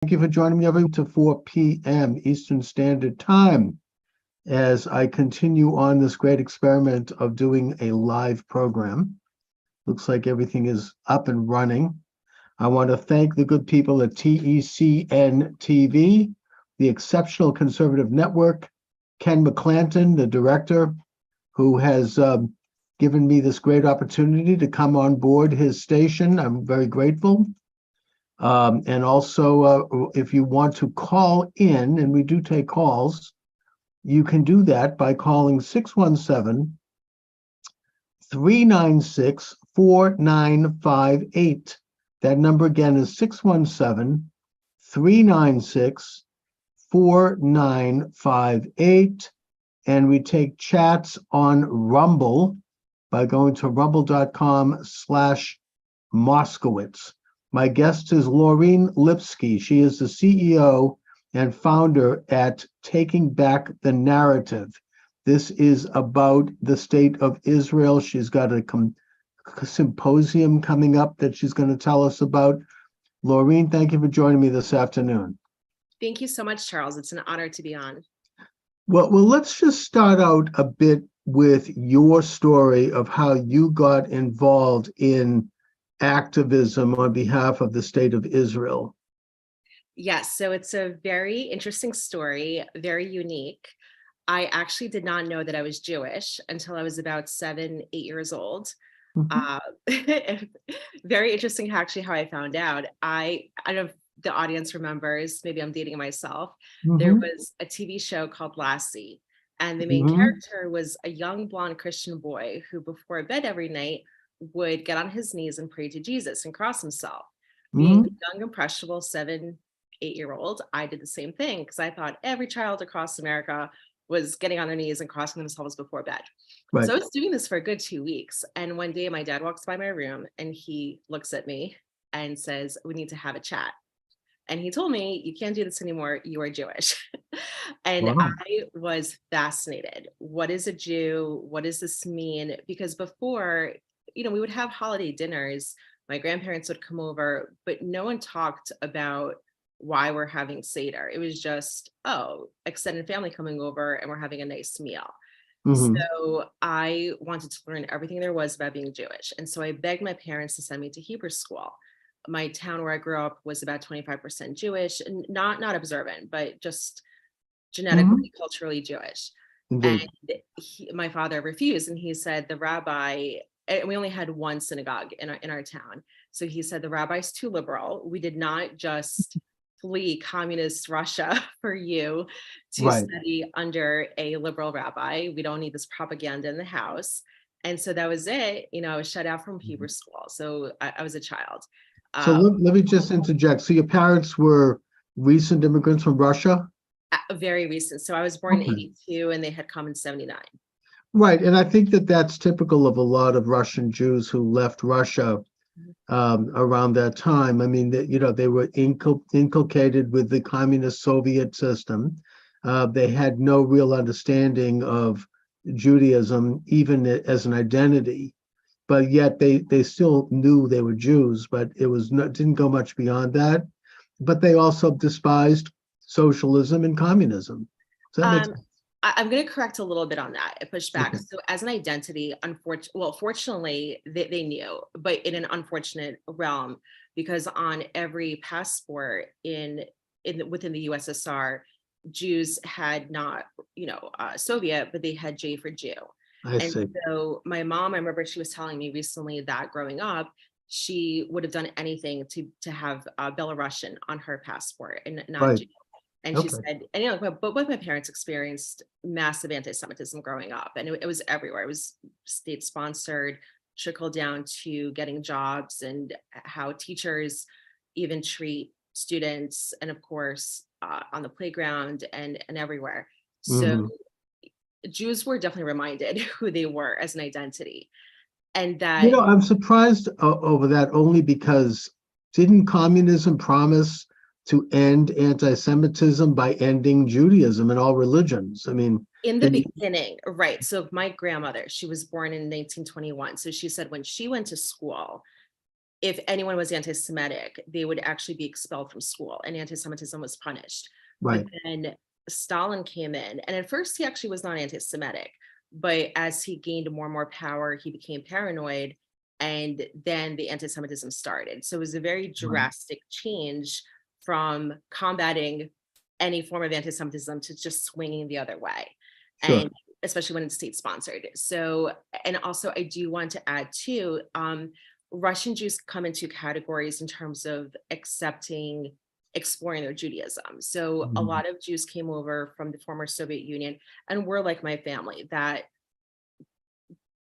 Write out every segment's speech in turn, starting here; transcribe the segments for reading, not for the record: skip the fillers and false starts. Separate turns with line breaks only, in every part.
Thank you for joining me every to 4 p.m. Eastern Standard Time as I continue on this great experiment of doing a live program. Looks like everything is up and running. I want to thank the good people at TECN TV, the Exceptional Conservative Network, Ken McClanton, the director, who has given me this great opportunity to come on board his station. I'm very grateful. And also, if you want to call in, and we do take calls, you can do that by calling 617-396-4958. That number again is 617-396-4958. And we take chats on Rumble by going to rumble.com/Moskowitz. My guest is Laureen Lipsky. She is the CEO and founder at Taking Back the Narrative. This is about the state of Israel. She's got a symposium coming up that she's going to tell us about. Laureen, thank you for joining me this afternoon.
Thank you so much, Charles. It's an honor to be on.
Well, let's just start out a bit with your story of how you got involved in activism on behalf of the state of Israel.
Yes, so it's a very interesting story, very unique. I actually did not know that I was Jewish until I was about 7, 8 years old. Very interesting actually how I found out. I don't know if the audience remembers, maybe I'm dating myself. There was a TV show called Lassie, and the main character was a young blonde Christian boy who before bed every night would get on his knees and pray to Jesus and cross himself. Being a young, impressionable 7, 8-year-old, I did the same thing because I thought every child across America was getting on their knees and crossing themselves before bed. Right. So I was doing this for a good 2 weeks. And one day my dad walks by my room and he looks at me and says, "We need to have a chat." And he told me, "You can't do this anymore. You are Jewish." And wow. I was fascinated. What is a Jew? What does this mean? Because before, we would have holiday dinners. My grandparents would come over, but no one talked about why we're having Seder. It was just, extended family coming over and we're having a nice meal. So I wanted to learn everything there was about being Jewish. And so I begged my parents to send me to Hebrew school. My town where I grew up was about 25% Jewish, and not observant, but just genetically, culturally Jewish. Indeed. And my father refused, and he said the rabbi, and we only had one synagogue in our town. So he said the rabbi's too liberal. We did not just flee communist Russia for you to study under a liberal rabbi. We don't need this propaganda in the house. And so that was it. I was shut out from Hebrew school. So I was a child.
So let me just interject. So your parents were recent immigrants from Russia?
Very recent. So I was born in 82 and they had come in 79.
Right. And I think that that's typical of a lot of Russian Jews who left Russia around that time. I mean, they were inculcated with the communist Soviet system. They had no real understanding of Judaism, even as an identity. But yet they still knew they were Jews, but didn't go much beyond that. But they also despised socialism and communism. So that makes sense.
I'm going to correct a little bit on that. I pushed back. Okay. So as an identity, fortunately, they knew, but in an unfortunate realm, because on every passport within the USSR, Jews had not, Soviet, but they had J for Jew. I see. So my mom, I remember she was telling me recently that growing up, she would have done anything to have Belarusian on her passport and not Jew. And she said, but both my parents experienced massive anti-Semitism growing up, and it was everywhere. It was state-sponsored, trickled down to getting jobs and how teachers even treat students, and of course, on the playground and everywhere. So Jews were definitely reminded who they were as an identity. And that,
I'm surprised over that only because didn't communism promise to end anti-Semitism by ending Judaism and all religions? I mean,
in the beginning, right. So my grandmother, she was born in 1921. So she said when she went to school, if anyone was anti-Semitic, they would actually be expelled from school, and anti-Semitism was punished. But
Right.
then Stalin came in, and at first he actually was not anti-Semitic, but as he gained more and more power, he became paranoid, and then the anti-Semitism started. So it was a very
Right.
drastic change from combating any form of anti-Semitism to just swinging the other way,
Sure.
and especially when it's state sponsored. So, and also I do want to add too, Russian Jews come in two categories in terms of accepting, exploring their Judaism. So a
Mhm.
lot of Jews came over from the former Soviet Union and were like my family, that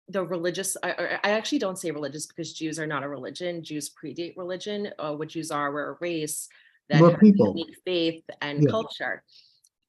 the religious, I actually don't say religious because Jews are not a religion. Jews predate religion. What Jews are, we're a race that
We're
has
people.
unique faith and
Yeah.
culture.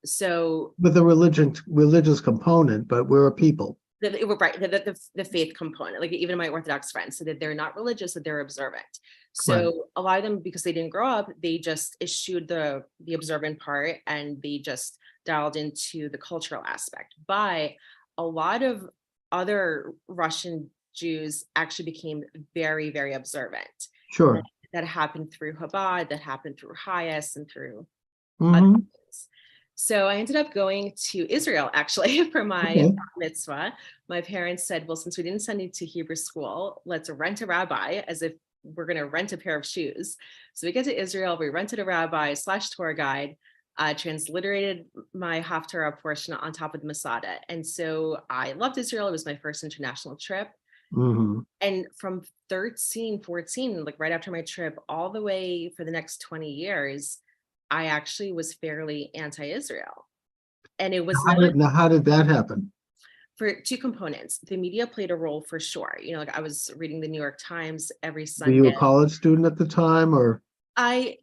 So
With a religious component, but we're a people.
right, the faith component, like even my Orthodox friends, so that they're not religious, that they're observant.
Right.
So a lot of them, because they didn't grow up, they just eschewed the observant part, and they just dialed into the cultural aspect. But a lot of other Russian Jews actually became very, very observant. That,
Sure.
that happened through Chabad, that happened through Hayas, and through other
Hmm.
things. So I ended up going to Israel actually for my
Okay.
bar mitzvah. My parents said, well, since we didn't send you to Hebrew school, let's rent a rabbi, as if we're going to rent a pair of shoes. So we get to Israel, we rented a rabbi slash tour guide, transliterated my Haftarah portion on top of the Masada. And so I loved Israel. It was my first international trip.
Hmm.
And from 13, 14, like right after my trip, all the way for the next 20 years, I actually was fairly anti-Israel. And it was not
Now, how did that happen?
for two components. The media played a role for sure. You know, like I was reading the New York Times every
Were you
Sunday.
a college student at the time, or?
I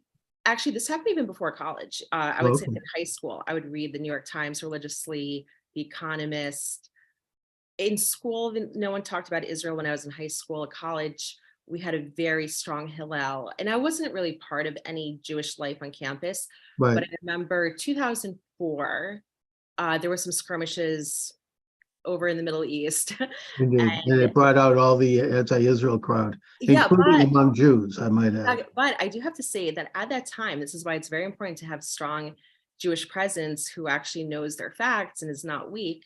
actually, this happened even before college. I would say
Okay.
in high school, I would read the New York Times religiously, The Economist. In school, no one talked about Israel when I was in high school. College, we had a very strong Hillel, and I wasn't really part of any Jewish life on campus.
Right.
But I remember 2004, there were some skirmishes over in the Middle East.
Indeed. And
And
it brought out all the anti-Israel crowd,
yeah,
including among Jews, I might add.
but I do have to say that at that time, this is why it's very important to have strong Jewish presence who actually knows their facts and is not weak.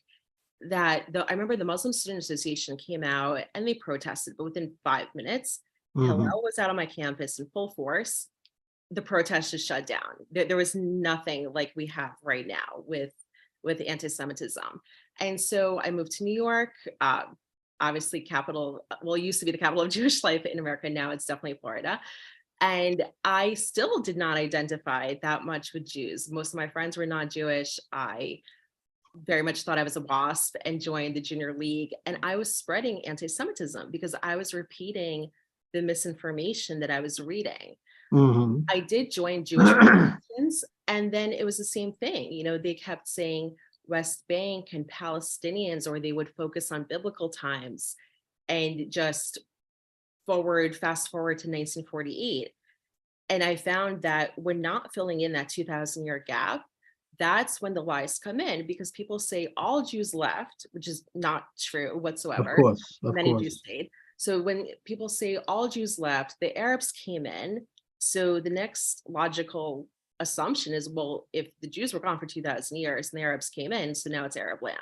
I remember the Muslim Student Association came out and they protested, but within 5 minutes,
Hmm.
Hillel was out on my campus in full force. The protest just shut down. There was nothing like we have right now with anti-Semitism. And so I moved to New York, obviously capital, well, it used to be the capital of Jewish life in America. Now it's definitely Florida. And I still did not identify that much with Jews. Most of my friends were not Jewish. I very much thought I was a WASP and joined the junior league. And I was spreading anti-Semitism because I was repeating the misinformation that I was reading.
Hmm.
I did join Jewish organizations, and then it was the same thing. You know, they kept saying West Bank and Palestinians, or they would focus on biblical times and just fast forward to 1948. And I found that we're not filling in that 2,000-year gap. That's when the lies come in, because people say all Jews left, which is not true
Of
whatsoever.
course, of
Many Jews
course.
stayed. So when people say all Jews left, the Arabs came in. So the next logical assumption is, well, if the Jews were gone for 2,000 years and the Arabs came in, so now it's Arab land.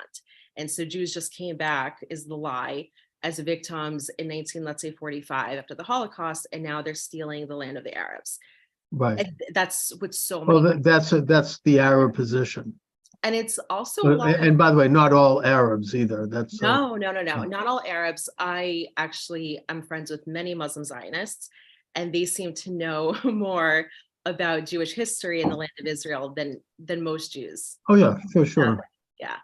And so Jews just came back is the lie as victims in 19, let's say 45 after the Holocaust, and now they're stealing the land of the Arabs.
Right.
And that's what so
Well,
many,
that's the Arab position.
and it's also a lot of,
And by the way, not all Arabs either. That's
no, not all Arabs. I actually am friends with many Muslim Zionists, and they seem to know more about Jewish history in the land of Israel than most Jews.
oh yeah, for sure.
Yeah.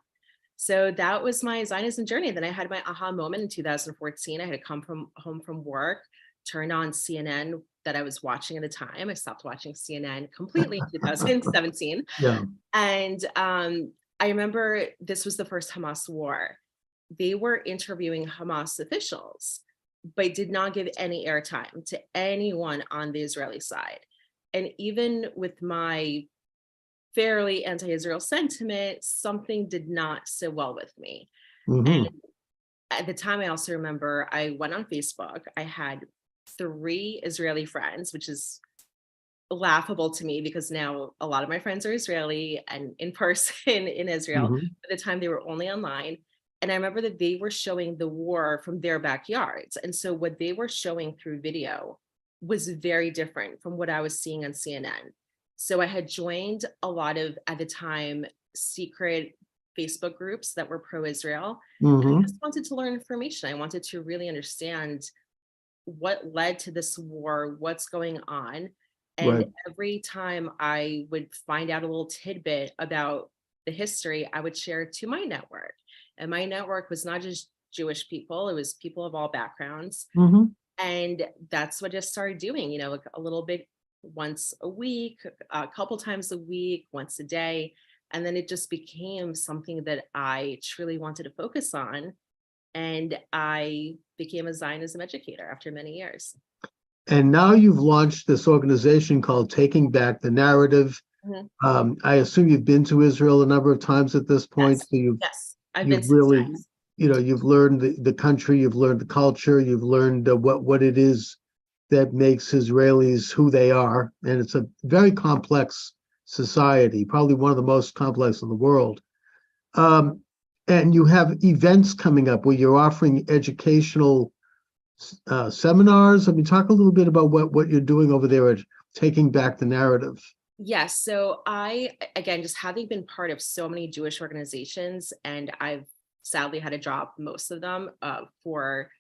So that was my Zionism journey. Then I had my aha moment in 2014. I had come home from work, turned on CNN that I was watching at the time. I stopped watching CNN completely in 2017.
Yeah.
And I remember this was the first Hamas war. They were interviewing Hamas officials, but did not give any airtime to anyone on the Israeli side. And even with my fairly anti-Israel sentiment, something did not sit well with me.
Hmm.
And at the time, I also remember I went on Facebook. I had 3 Israeli friends, which is laughable to me because now a lot of my friends are Israeli and in person in Israel.
Mhm.
At the time, they were only online. And I remember that they were showing the war from their backyards. And so what they were showing through video was very different from what I was seeing on CNN. So I had joined a lot of, at the time, secret Facebook groups that were pro-Israel. And I
Mhm.
just wanted to learn information. I wanted to really understand what led to this war, what's going on. And
Right.
every time I would find out a little tidbit about the history, I would share it to my network. And my network was not just Jewish people, it was people of all backgrounds.
Mhm.
And that's what I just started doing, like a little bit once a week, a couple times a week, once a day. And then it just became something that I truly wanted to focus on. And I became a Zionism educator after many years.
And now you've launched this organization called Taking Back the Narrative.
Mhm.
I assume you've been to Israel a number of times at this point,
Yes,
so you've
yes, I've been
you've
6
really,
times.
you've learned the country, you've learned the culture, you've learned what it is that makes Israelis who they are, and it's a very complex society, probably one of the most complex in the world. Um, and you have events coming up where you're offering educational seminars. I mean, talk a little bit about what you're doing over there at Taking Back the Narrative.
Yes, so again, just having been part of so many Jewish organizations, and I've sadly had to drop most of them for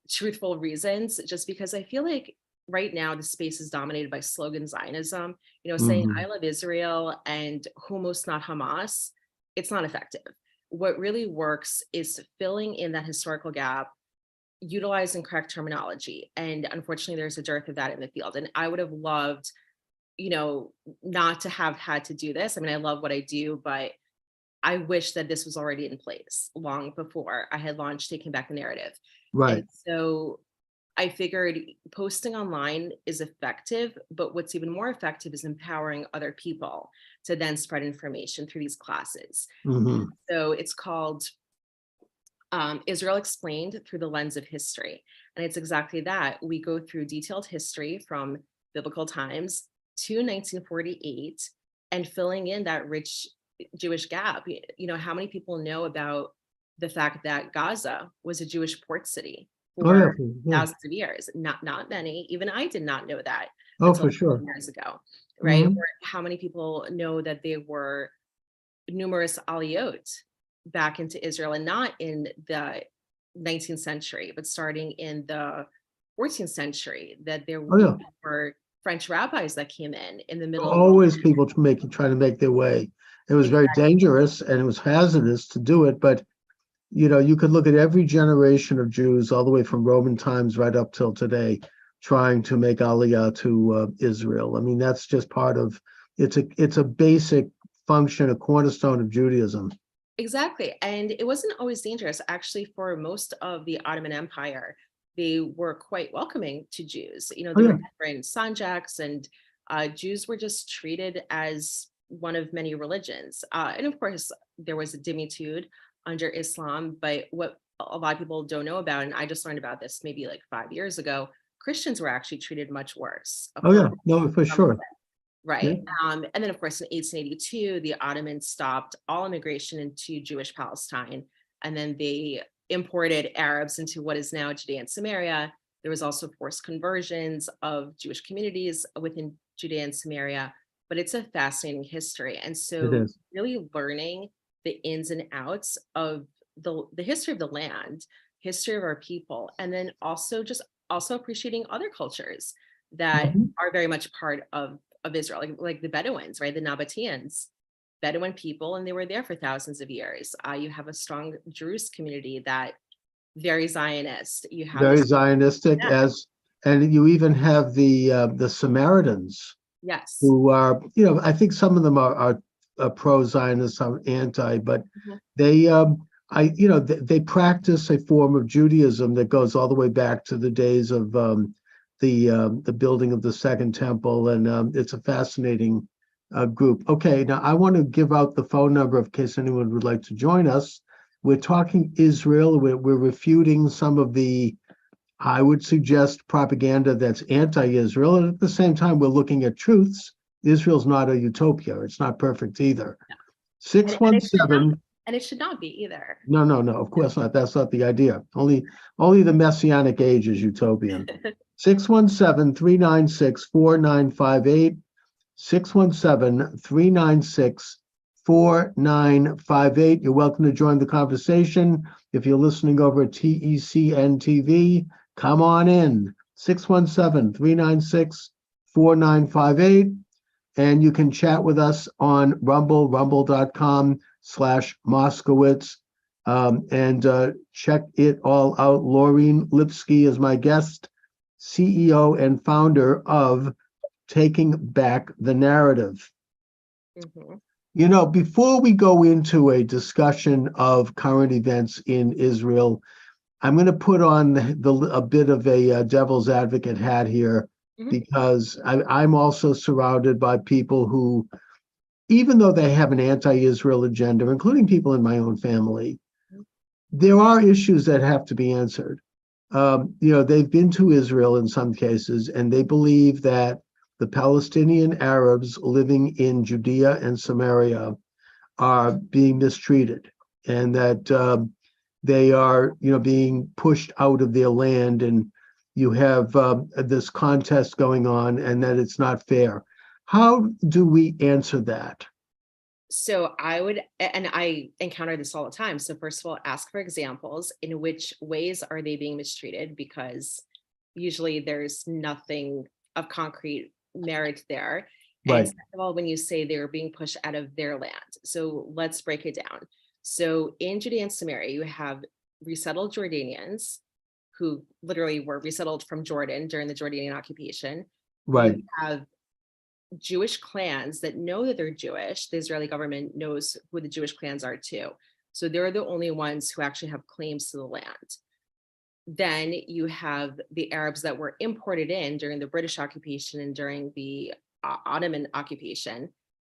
truthful reasons, just because I feel like right now the space is dominated by slogan Zionism, saying
Mhm.
I love Israel and hummus not Hamas. It's not effective. What really works is filling in that historical gap, utilizing correct terminology. And unfortunately, there's a dearth of that in the field. And I would have loved, you know, not to have had to do this. I mean, I love what I do, but I wish that this was already in place long before I had launched Taking Back the Narrative. And
Right.
so I figured posting online is effective, but what's even more effective is empowering other people to then spread information through these classes.
Hmm.
So it's called Israel Explained Through the Lens of History. And it's exactly that. We go through detailed history from biblical times to 1948 and filling in that rich Jewish gap. How many people know about the fact that Gaza was a Jewish port city
Oh yeah,
for
yeah.
thousands of years? Not many. Even I did not know that
Oh,
until
for
a couple of
sure.
years ago, right?
Hmm.
Or how many people know that there were numerous aliyot back into Israel, and not in the 19th century, but starting in the 14th century, that there
Oh yeah.
were French rabbis that came in the middle of
Always people trying to make their way. It was very
exactly.
dangerous and it was hazardous to do it, but you could look at every generation of Jews, all the way from Roman times right up till today, trying to make Aliyah to Israel. I mean, that's just part of it's a basic function, a cornerstone of Judaism.
Exactly. And it wasn't always dangerous. Actually, for most of the Ottoman Empire, they were quite welcoming to Jews.
Oh
There were
yeah,
different sanjaks, and Jews were just treated as one of many religions. And of course, there was a dimitude under Islam. But what a lot of people don't know about, and I just learned about this maybe like 5 years ago, Christians were actually treated much worse
oh yeah,
upon
no, for sure. Yeah.
right. And then, of course, in 1882, the Ottomans stopped all immigration into Jewish Palestine. And then they imported Arabs into what is now Judea and Samaria. There was also forced conversions of Jewish communities within Judea and Samaria. But it's a fascinating history. And
It
so,
is.
really learning the ins and outs of the history of the land, history of our people, and then also appreciating other cultures that
Mhm.
are very much part of Israel, like the Bedouins, right? The Nabateans, Bedouin people, and they were there for thousands of years. You have a strong Druze community that very Zionist. You have
Very
this,
Zionistic,
yeah,
and you even have the Samaritans
yes,
who are, I think some of them are pro-Zionist, some anti, but
mhm,
they, they practice a form of Judaism that goes all the way back to the days of the building of the Second Temple, and it's a fascinating group. Okay, now I want to give out the phone number in case anyone would like to join us. We're talking Israel. We're refuting some of the I would suggest propaganda that's anti-Israel, and at the same time, we're looking at truths. Israel's not a utopia. It's not perfect either.
No.
Six one seven.
And it should not be either.
No, of course not. That's not the idea. Only the Messianic age is utopian. 617-396-4958. 617-396-4958. You're welcome to join the conversation. If you're listening over at TECN TV, come on in. 617-396-4958. And you can chat with us on rumble.com/Moskowitz. And check it all out. Laureen Lipsky is my guest, CEO and founder of Taking Back the Narrative.
Mm-hmm.
You know, before we go into a discussion of current events in Israel, I'm going to put on a bit of a devil's advocate hat here, because I'm also surrounded by people who, even though they have an anti-Israel agenda, including people in my own family, there are issues that have to be answered. They've been to Israel in some cases, and they believe that the Palestinian Arabs living in Judea and Samaria are being mistreated, and that they are, being pushed out of their land, and you have this contest going on, and that it's not fair. How do we answer that?
So I encounter this all the time. So first of all, ask for examples. In which ways are they being mistreated? Because usually there's nothing of concrete merit there.
Right.
And second of all, when you say they're being pushed out of their land. So let's break it down. So in Judea and Samaria, you have resettled Jordanians who literally were resettled from Jordan during the Jordanian occupation.
Right.
You have Jewish clans that know that they're Jewish. The Israeli government knows who the Jewish clans are too. So they're the only ones who actually have claims to the land. Then you have the Arabs that were imported in during the British occupation and during the Ottoman occupation.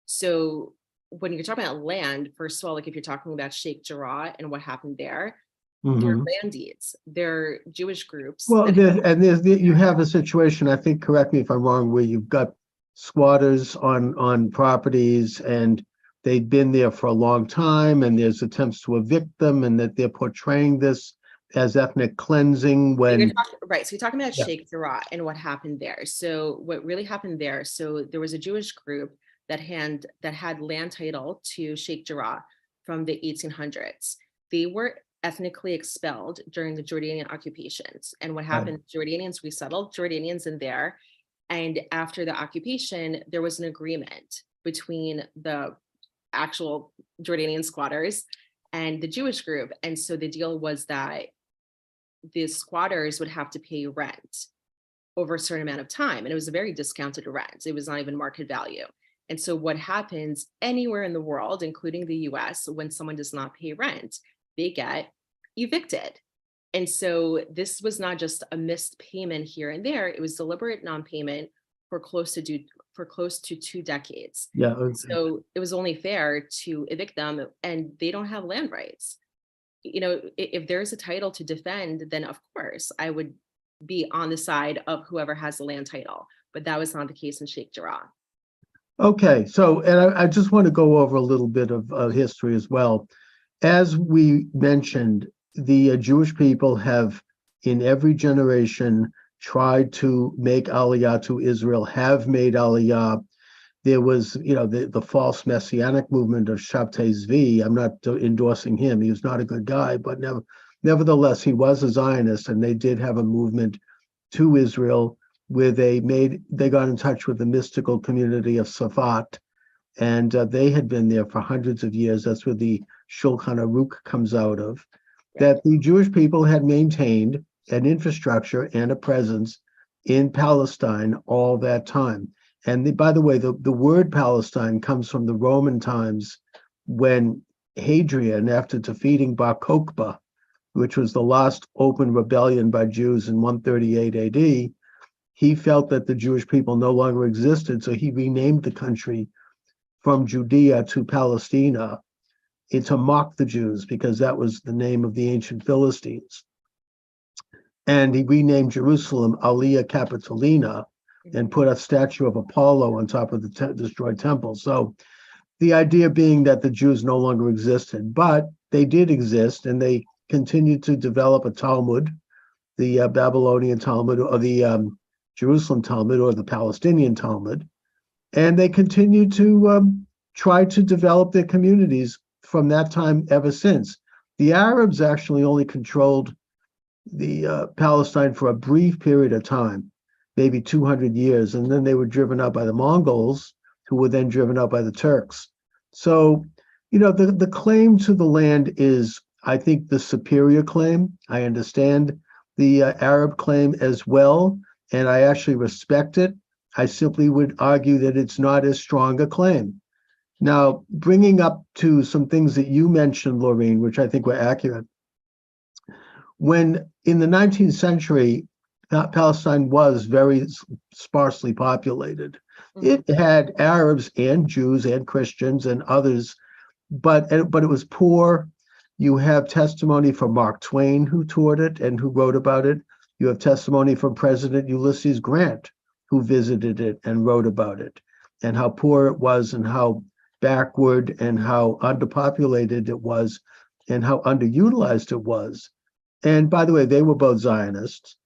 So when you're talking about land, first of all, like if you're talking about Sheikh Jarrah and what happened there, they're land deeds. They're Jewish groups.
Well, you have a situation, I think, correct me if I'm wrong, where you've got squatters on properties, and they've been there for a long time, and there's attempts to evict them, and that they're portraying this as ethnic cleansing when...
Right. So you're talking about Sheikh Jarrah and what happened there. So what really happened there, so there was a Jewish group that had land title to Sheikh Jarrah from the 1800s. They were ethnically expelled during the Jordanian occupations. And what happened, Jordanians resettled Jordanians in there. And after the occupation, there was an agreement between the actual Jordanian squatters and the Jewish group. And so the deal was that the squatters would have to pay rent over a certain amount of time. And it was a very discounted rent. It was not even market value. And so what happens anywhere in the world, including the US, when someone does not pay rent, they get evicted. And so this was not just a missed payment here and there. It was deliberate non-payment for close to 2 decades.
Yeah. Okay.
So it was only fair to evict them, and they don't have land rights. If there's a title to defend, then of course I would be on the side of whoever has the land title. But that was not the case in Sheikh Jarrah.
Okay, so, and I just want to go over a little bit of history as well. As we mentioned, the Jewish people have, in every generation, tried to make Aliyah to Israel, have made Aliyah. There was, the false messianic movement of Shabtai Zvi. I'm not endorsing him. He was not a good guy, but nevertheless, he was a Zionist, and they did have a movement to Israel where they got in touch with the mystical community of Safat, and they had been there for hundreds of years. That's where the Shulchan Aruch comes out of, that the Jewish people had maintained an infrastructure and a presence in Palestine all that time. And by the way, the word Palestine comes from the Roman times, when Hadrian, after defeating Bar Kokhba, which was the last open rebellion by Jews in 138 AD, he felt that the Jewish people no longer existed, so he renamed the country from Judea to Palestina to mock the Jews, because that was the name of the ancient Philistines. and he renamed Jerusalem Alia Capitolina and put a statue of Apollo on top of the destroyed temple. So the idea being that the Jews no longer existed, but they did exist, and they continued to develop a Talmud, the Babylonian Talmud, or the Jerusalem Talmud, or the Palestinian Talmud, and they continued to try to develop their communities from that time ever since. The Arabs actually only controlled the Palestine for a brief period of time, maybe 200 years, and then they were driven out by the Mongols, who were then driven out by the Turks. So, the claim to the land is, I think, the superior claim. I understand the Arab claim as well, and I actually respect it. I simply would argue that it's not as strong a claim. Now, bringing up to some things that you mentioned, Laureen, which I think were accurate. When in the 19th century, Palestine was very sparsely populated. It had Arabs and Jews and Christians and others, but it was poor. You have testimony from Mark Twain, who toured it and who wrote about it. You have testimony from President Ulysses Grant, who visited it and wrote about it, and how poor it was, and how backward and how underpopulated it was, and how underutilized it was. And by the way, they were both Zionists.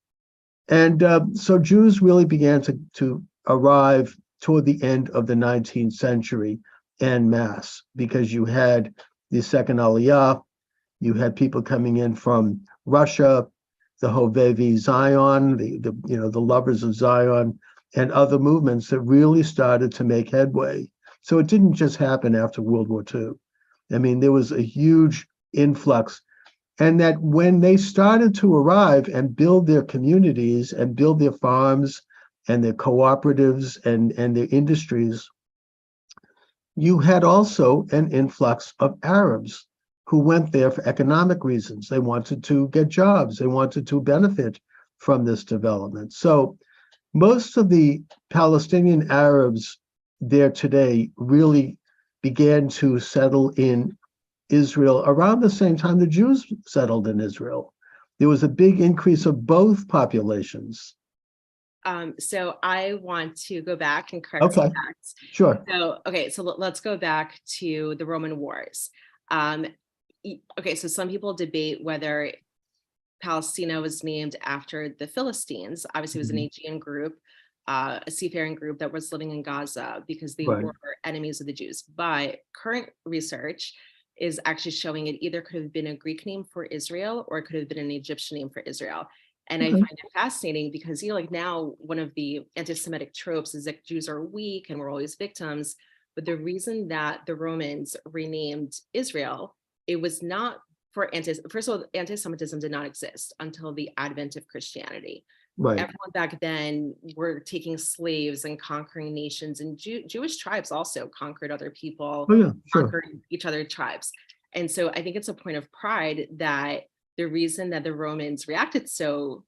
And so Jews really began to arrive toward the end of the 19th century en masse, because you had the second Aliyah, you had people coming in from Russia, the Hovevi Zion, the lovers of Zion, and other movements that really started to make headway. So it didn't just happen after World War II. I mean, there was a huge influx. And that when they started to arrive and build their communities and build their farms and their cooperatives and their industries, you had also an influx of Arabs who went there for economic reasons. They wanted to get jobs. They wanted to benefit from this development. So most of the Palestinian Arabs there today really began to settle in Israel around the same time the Jews settled in Israel. There was a big increase of both populations.
So I want to go back and correct some facts.
Sure.
So let's go back to the Roman wars. So some people debate whether Palestina was named after the Philistines. Obviously, it was an Aegean group, a seafaring group that was living in Gaza because they were enemies of the Jews. But current research is actually showing it either could have been a Greek name for Israel or it could have been an Egyptian name for Israel. And I find it fascinating because, now one of the anti-Semitic tropes is that Jews are weak and we're always victims. But the reason that the Romans renamed Israel, it was not for first of all, anti-Semitism did not exist until the advent of Christianity.
Right.
Everyone back then were taking slaves and conquering nations, and Jewish tribes also conquered other people, conquered each other's tribes. And so I think it's a point of pride that the reason that the Romans reacted so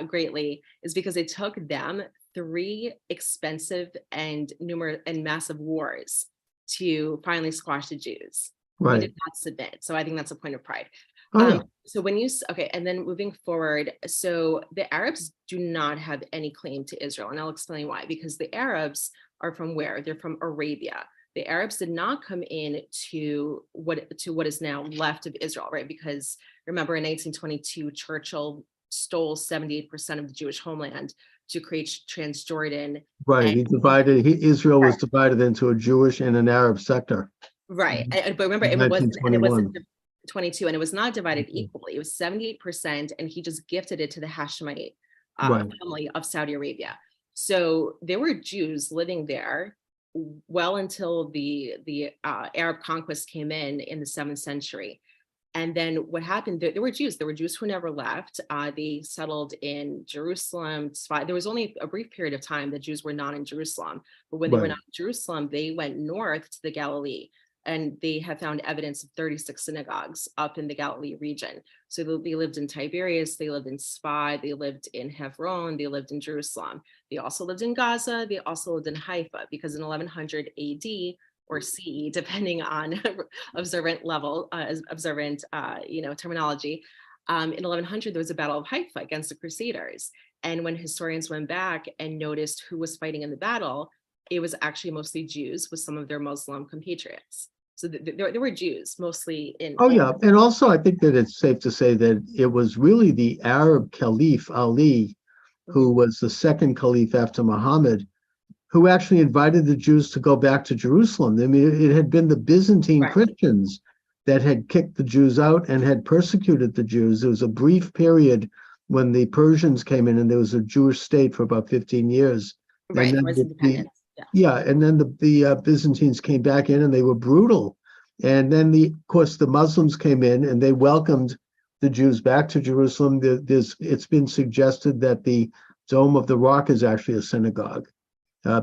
greatly is because it took them 3 expensive and massive wars to finally squash the Jews. We did not submit. So I think that's a point of pride. So when and then moving forward, so the Arabs do not have any claim to Israel. And I'll explain why, because the Arabs are from where? They're from Arabia. The Arabs did not come in to what is now left of Israel, right? Because remember in 1822, Churchill stole 78% of the Jewish homeland to create Transjordan.
Right. Israel was divided into a Jewish and an Arab sector.
Right. But remember, it wasn't 22, and it was not divided equally. It was 78%, and he just gifted it to the Hashemite family of Saudi Arabia. So there were Jews living there well until the Arab conquest came in the 7th century. And then what happened, there were Jews who never left. They settled in Jerusalem. There was only a brief period of time that Jews were not in Jerusalem. But when they were not in Jerusalem, they went north to the Galilee. And they have found evidence of 36 synagogues up in the Galilee region. So they lived in Tiberias, they lived in Spa, they lived in Hebron, they lived in Jerusalem. They also lived in Gaza, they also lived in Haifa, because in 1100 AD or CE, depending on observant level, terminology, In 1100, there was a battle of Haifa against the Crusaders. And when historians went back and noticed who was fighting in the battle, it was actually mostly Jews with some of their Muslim compatriots. So there were Jews mostly in.
Oh, yeah. And also, I think that it's safe to say that it was really the Arab Caliph Ali, who was the second caliph after Muhammad, who actually invited the Jews to go back to Jerusalem. I mean, it had been the Byzantine
Right.
Christians that had kicked the Jews out and had persecuted the Jews. There was a brief period when the Persians came in and there was a Jewish state for about 15 years.
Right.
And
There
then
was independence. Yeah.
and then the Byzantines came back in and they were brutal. And then of course the Muslims came in and they welcomed the Jews back to Jerusalem. It's been suggested that the Dome of the Rock is actually a synagogue,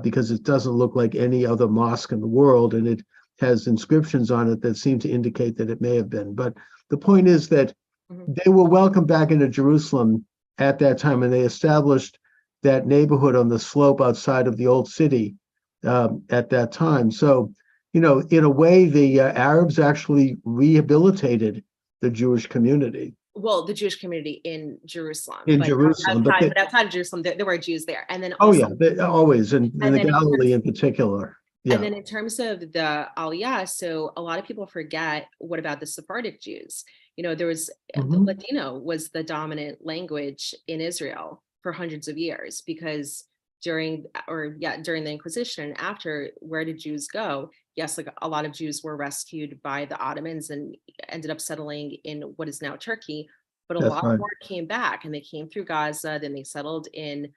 because it doesn't look like any other mosque in the world, and it has inscriptions on it that seem to indicate that it may have been. But the point is that they were welcomed back into Jerusalem at that time, and they established that neighborhood on the slope outside of the old city at that time. So, in a way, the Arabs actually rehabilitated the Jewish community.
Well, the Jewish community in Jerusalem,
In
but
Jerusalem,
but outside of Jerusalem, there were Jews there. And then
oh
also,
yeah, always, and in the
then
Galilee in particular.
and
Yeah.
then in terms of the Aliyah, so a lot of people forget, what about the Sephardic Jews? There was Ladino was the dominant language in Israel for hundreds of years, because during the Inquisition and after, where did Jews go? Yes, like a lot of Jews were rescued by the Ottomans and ended up settling in what is now Turkey, but a
That's
lot
right.
more came back, and they came through Gaza, then they settled in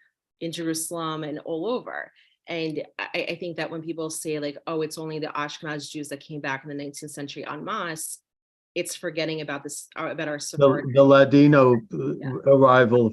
Jerusalem and all over. And I think that when people say like, oh, it's only the Ashkenaz Jews that came back in the 19th century en masse, it's forgetting about about our Sephardic.
The Ladino arrival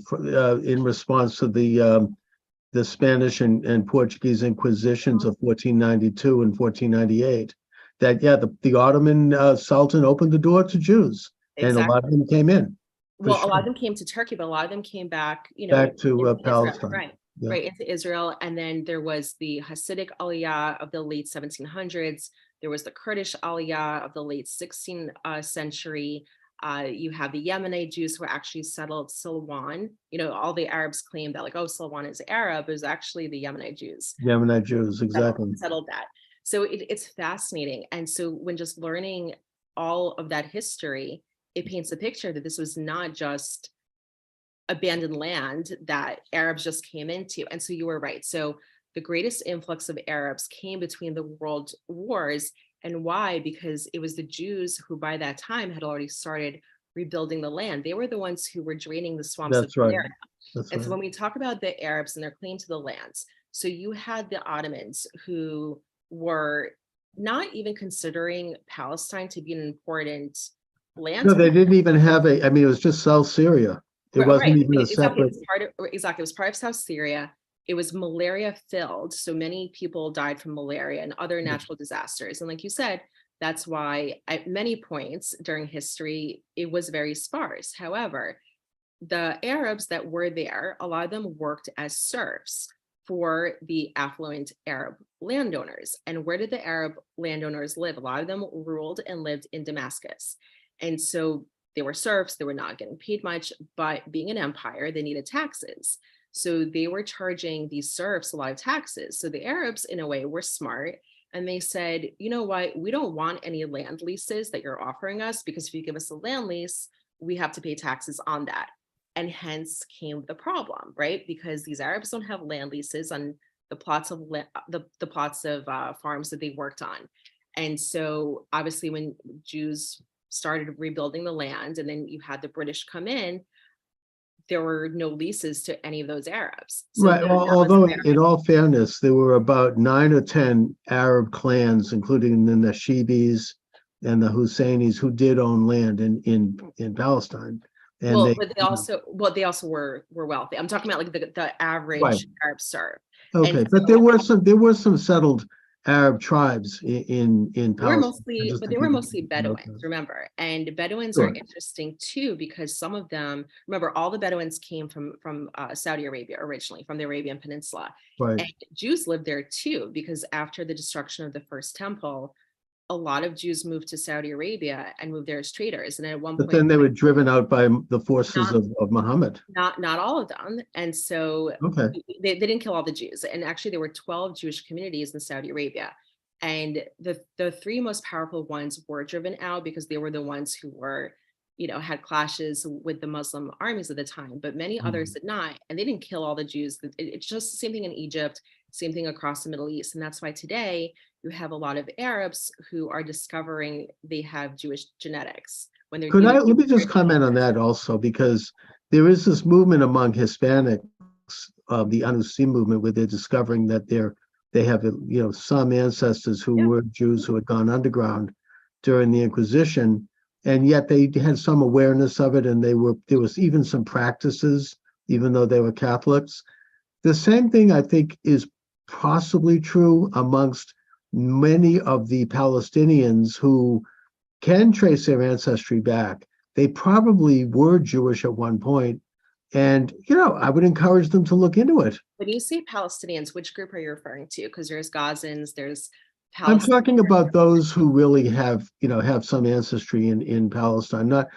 in response to the Spanish and Portuguese Inquisitions of 1492 and 1498. That the Ottoman Sultan opened the door to Jews, and a lot of them came in.
Well, a lot of them came to Turkey, but a lot of them came back,
back to
into
Palestine.
Israel, right, into Israel. And then there was the Hasidic Aliyah of the late 1700s. There was the Kurdish Aliyah of the late 16th century. You have the Yemenite Jews who actually settled Silwan. All the Arabs claim that like, oh, Silwan is Arab. It was actually the Yemenite Jews.
Yemenite Jews, exactly.
Settled that. So it's fascinating. And so when just learning all of that history, it paints a picture that this was not just abandoned land that Arabs just came into. And so you were right. So the greatest influx of Arabs came between the world wars. And why? Because it was the Jews who by that time had already started rebuilding the land. They were the ones who were draining the swamps of the area. And so when we talk about the Arabs and their claim to the lands, so you had the Ottomans who were not even considering Palestine to be an important land.
No, they didn't even have it was just South Syria. It wasn't even a separate.
It was part of South Syria. It was malaria filled. So many people died from malaria and other natural disasters. And like you said, that's why at many points during history, it was very sparse. However, the Arabs that were there, a lot of them worked as serfs for the affluent Arab landowners. And where did the Arab landowners live? A lot of them ruled and lived in Damascus. And so they were serfs, they were not getting paid much, but being an empire, they needed taxes. So they were charging these serfs a lot of taxes. So the Arabs, in a way, were smart. And they said, you know what, we don't want any land leases that you're offering us, because if you give us a land lease, we have to pay taxes on that. And hence came the problem, right? Because these Arabs don't have land leases on the plots of the plots of farms that they worked on. And so obviously when Jews started rebuilding the land and then you had the British come in, there were no leases to any of those Arabs. So
right. Although in all fairness, there were about 9 or 10 Arab clans, including the Nashibis and the Husseinis, who did own land in Palestine. And
they also were wealthy. I'm talking about like the average Arab serf.
Okay, but there were some settled Arab tribes in Palestine.
They were mostly Bedouins, remember? And Bedouins are interesting too, because some of them, remember, all the Bedouins came from Saudi Arabia originally, from the Arabian Peninsula.
Right.
And Jews lived there too, because after the destruction of the first temple, a lot of Jews moved to Saudi Arabia and moved there as traders. And at one
But
point,
then they were driven out by the forces
not
of Muhammad.
not all of them. And so
Okay.
they didn't kill all the Jews. And actually, there were 12 Jewish communities in Saudi Arabia. And the three most powerful ones were driven out because they were the ones who were, had clashes with the Muslim armies at the time, but many others did not. And they didn't kill all the Jews. It's just the same thing in Egypt, same thing across the Middle East. And that's why today you have a lot of Arabs who are discovering they have Jewish genetics when they're
Let me just comment on that also, because there is this movement among Hispanics, the Anusim movement, where they're discovering that they have some ancestors who were Jews who had gone underground during the Inquisition, and yet they had some awareness of it, and there was even some practices, even though they were Catholics. The same thing I think is possibly true amongst many of the Palestinians who can trace their ancestry back. They probably were Jewish at one point. And, I would encourage them to look into it.
When you say Palestinians, which group are you referring to? Because there's Gazans, there's
I'm talking about those who really have some ancestry in Palestine, not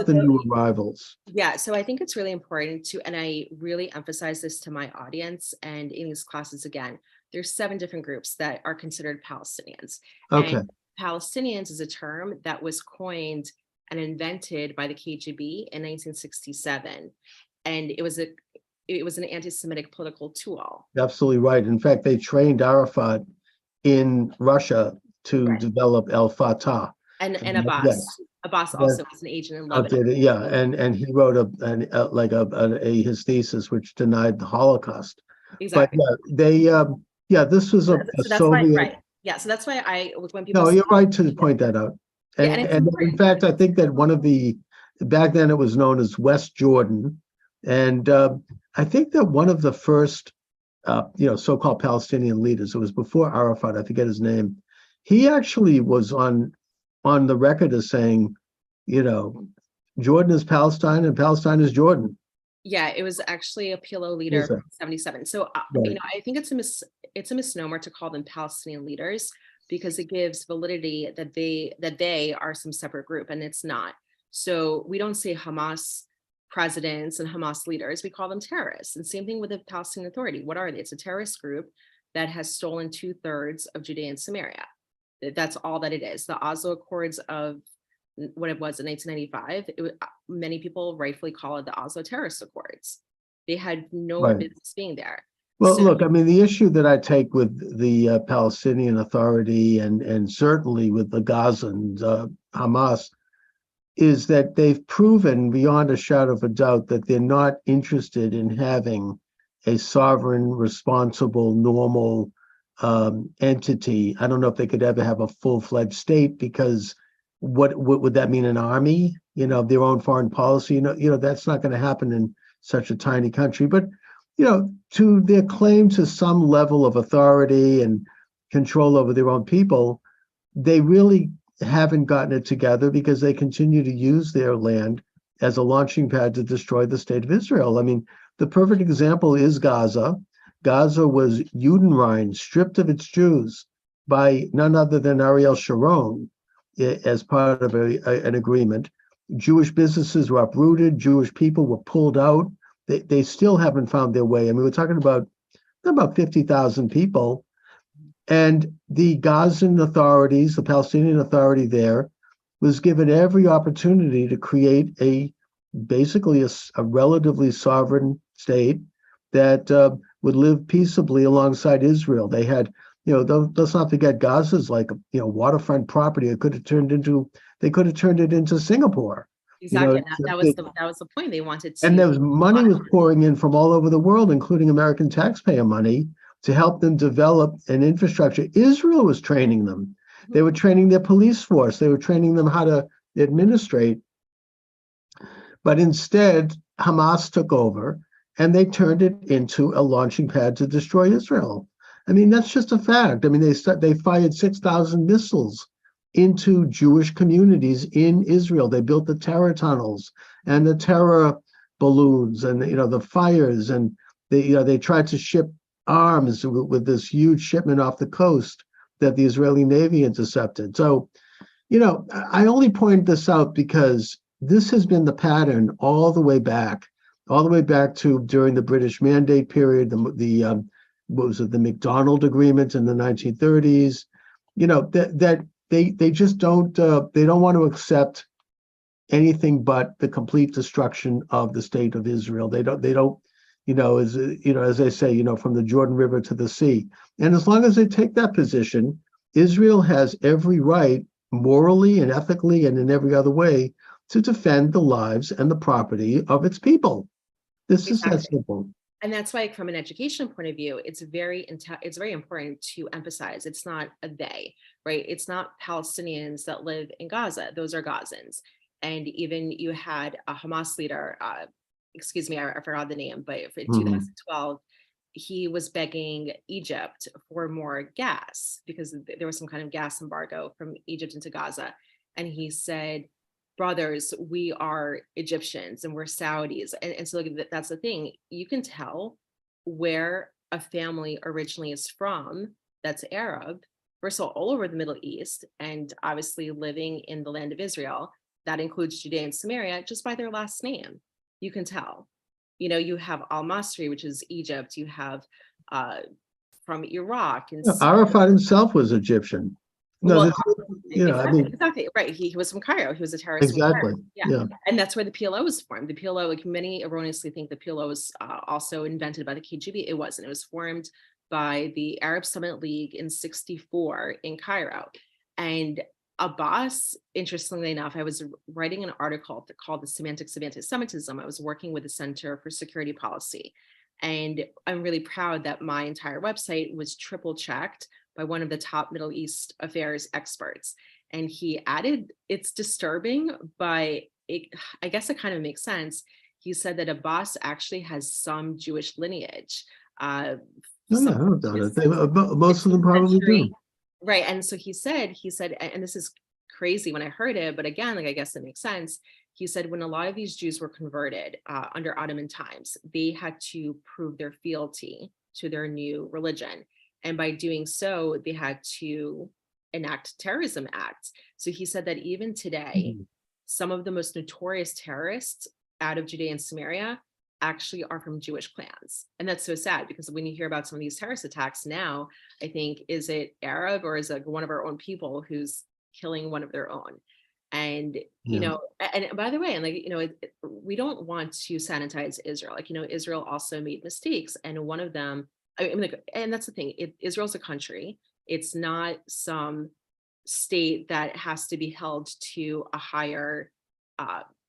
the new arrivals.
Yeah, so I think it's really important and I really emphasize this to my audience and in these classes again, there's 7 different groups that are considered Palestinians.
Okay.
And Palestinians is a term that was coined and invented by the KGB in 1967. And it was an anti-Semitic political tool.
Absolutely right. In fact, they trained Arafat in Russia to develop al-Fatah.
And Abbas. Yes. Abbas also was an agent in Lebanon.
And he wrote his thesis which denied the Holocaust.
Exactly.
But this was a Soviet.
Right. Yeah, so that's why when people.
No, you're right to point that out. And in fact, I think that back then it was known as West Jordan, and I think that one of the first so-called Palestinian leaders, it was before Arafat, I forget his name, he actually was on the record as saying, Jordan is Palestine and Palestine is Jordan.
Yeah, it was actually a PLO leader from 77. So, I think it's a misnomer to call them Palestinian leaders because it gives validity that they are some separate group, and it's not. So we don't say Hamas presidents and Hamas leaders, we call them terrorists. And same thing with the Palestinian Authority. What are they? It's a terrorist group that has stolen 2/3 of Judea and Samaria. That's all that it is. The Oslo Accords of what it was in 1995, many people rightfully call it the Oslo Terrorist Accords. They had no business being there.
Well, look, I mean, the issue that I take with the Palestinian Authority and certainly with the Gaza and Hamas is that they've proven beyond a shadow of a doubt that they're not interested in having a sovereign, responsible, normal entity. I don't know if they could ever have a full-fledged state, because what would that mean? An army, their own foreign policy? That's not going to happen in such a tiny country. But to their claim to some level of authority and control over their own people, they really haven't gotten it together because they continue to use their land as a launching pad to destroy the state of Israel. I mean, the perfect example is Gaza. Gaza was Judenrein, stripped of its Jews by none other than Ariel Sharon as part of an agreement. Jewish businesses were uprooted. Jewish people were pulled out. They still haven't found their way. I mean, we're talking about 50,000 people. And the Gazan authorities, the Palestinian Authority there, was given every opportunity to create basically a relatively sovereign state that would live peaceably alongside Israel. They had, let's not forget, Gaza's like, waterfront property. They could have turned it into Singapore.
Exactly. That was the point. They wanted to.
And there was money was pouring in from all over the world, including American taxpayer money, to help them develop an infrastructure. Israel was training them. They were training their police force. They were training them how to administrate. But instead, Hamas took over and they turned it into a launching pad to destroy Israel. I mean, that's just a fact. I mean, they fired 6,000 missiles into Jewish communities in Israel. They built the terror tunnels and the terror balloons and the fires, and they tried to ship arms with this huge shipment off the coast. that the Israeli Navy intercepted. So, I only point this out because this has been the pattern all the way back to during the British Mandate period, what was it, the McDonald Agreement in the 1930s. That they just don't want to accept anything but the complete destruction of the state of Israel. They don't, as they say, from the Jordan River to the sea. And as long as they take that position, Israel has every right, morally and ethically and in every other way, to defend the lives and the property of its people. This is that simple.
And that's why, from an education point of view, it's very important to emphasize it's not a they, right? It's not Palestinians that live in Gaza. Those are Gazans. And even you had a Hamas leader, excuse me, I forgot the name, but in 2012, he was begging Egypt for more gas because there was some kind of gas embargo from Egypt into Gaza. And he said, brothers, we are Egyptians and we're Saudis. And so that's the thing. You can tell where a family originally is from that's Arab, first of all over the Middle East, and obviously living in the land of Israel. That includes Judea and Samaria, just by their last name. You can tell. You have Al-Masri, which is Egypt. You have from Iraq. And
Arafat himself was Egyptian. No,
exactly right. He was from Cairo. He was a terrorist.
Exactly.
Yeah, and that's where the PLO was formed. The PLO, like many erroneously think, the PLO was also invented by the KGB. It wasn't. It was formed by the Arab Summit League in '64 in Cairo. And Abbas, interestingly enough, I was writing an article called "The Semantics of Anti-Semitism." I was working with the Center for Security Policy, and I'm really proud that my entire website was triple checked by one of the top Middle East affairs experts. And he added, it's disturbing, but I guess it kind of makes sense. He said that Abbas actually has some Jewish lineage.
Most of them probably do.
Right. And so he said, and this is crazy when I heard it, but again, I guess it makes sense. He said when a lot of these Jews were converted under Ottoman times, they had to prove their fealty to their new religion. And by doing so, they had to enact terrorism acts. So he said that even today, some of the most notorious terrorists out of Judea and Samaria actually are from Jewish clans. And that's so sad, because when you hear about some of these terrorist attacks now, I think, is it Arab or is it one of our own people who's killing one of their own? And, and by the way, and we don't want to sanitize Israel. Israel also made mistakes. And one of them, and that's the thing, Israel's a country. It's not some state that has to be held to a higher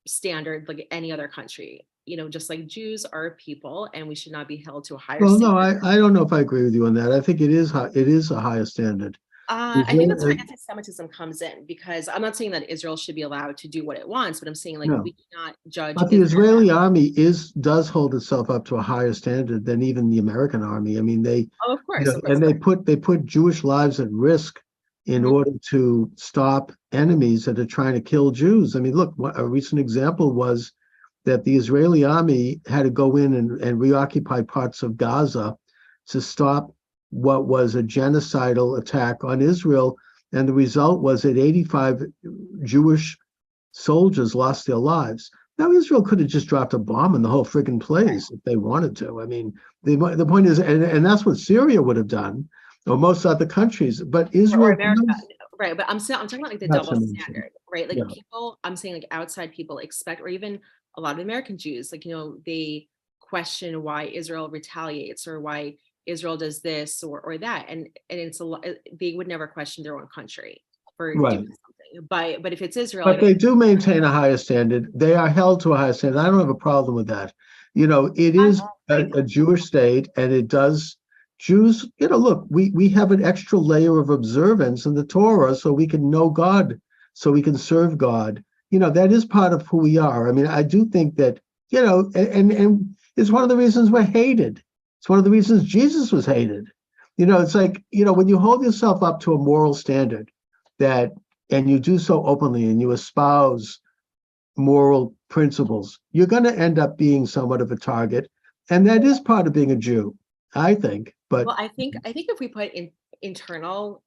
standard like any other country. Just like Jews are a people, and we should not be held to a higher standard.
No, I don't know if I agree with you on that. I think it is a higher standard.
I think that's where anti-Semitism comes in, because I'm not saying that Israel should be allowed to do what it wants, but I'm saying we do not judge.
But the Israeli army does hold itself up to a higher standard than even the American army. I mean,
of course,
and they put Jewish lives at risk in order to stop enemies that are trying to kill Jews. I mean, look, a recent example was that the Israeli army had to go in and reoccupy parts of Gaza to stop what was a genocidal attack on Israel. And the result was that 85 Jewish soldiers lost their lives. Now, Israel could have just dropped a bomb in the whole friggin' place if they wanted to. I mean, the point is, and that's what Syria would have done, or most other countries, but Israel.
Or America. Right, but I'm talking about the double standard, right? People, I'm saying outside people expect, or even a lot of American Jews, they question why Israel retaliates or why Israel does this or that, and it's a lot. They would never question their own country for doing something. But if it's Israel,
but they do maintain a higher standard. They are held to a higher standard. I don't have a problem with that. It is a Jewish state, and it does. Jews, look, we have an extra layer of observance in the Torah so we can know God, so we can serve God. That is part of who we are. I mean, I do think that, and it's one of the reasons we're hated. It's one of the reasons Jesus was hated. It's like, when you hold yourself up to a moral standard and you do so openly and you espouse moral principles, you're going to end up being somewhat of a target. And that is part of being a Jew, I think. But
I think if we put in internal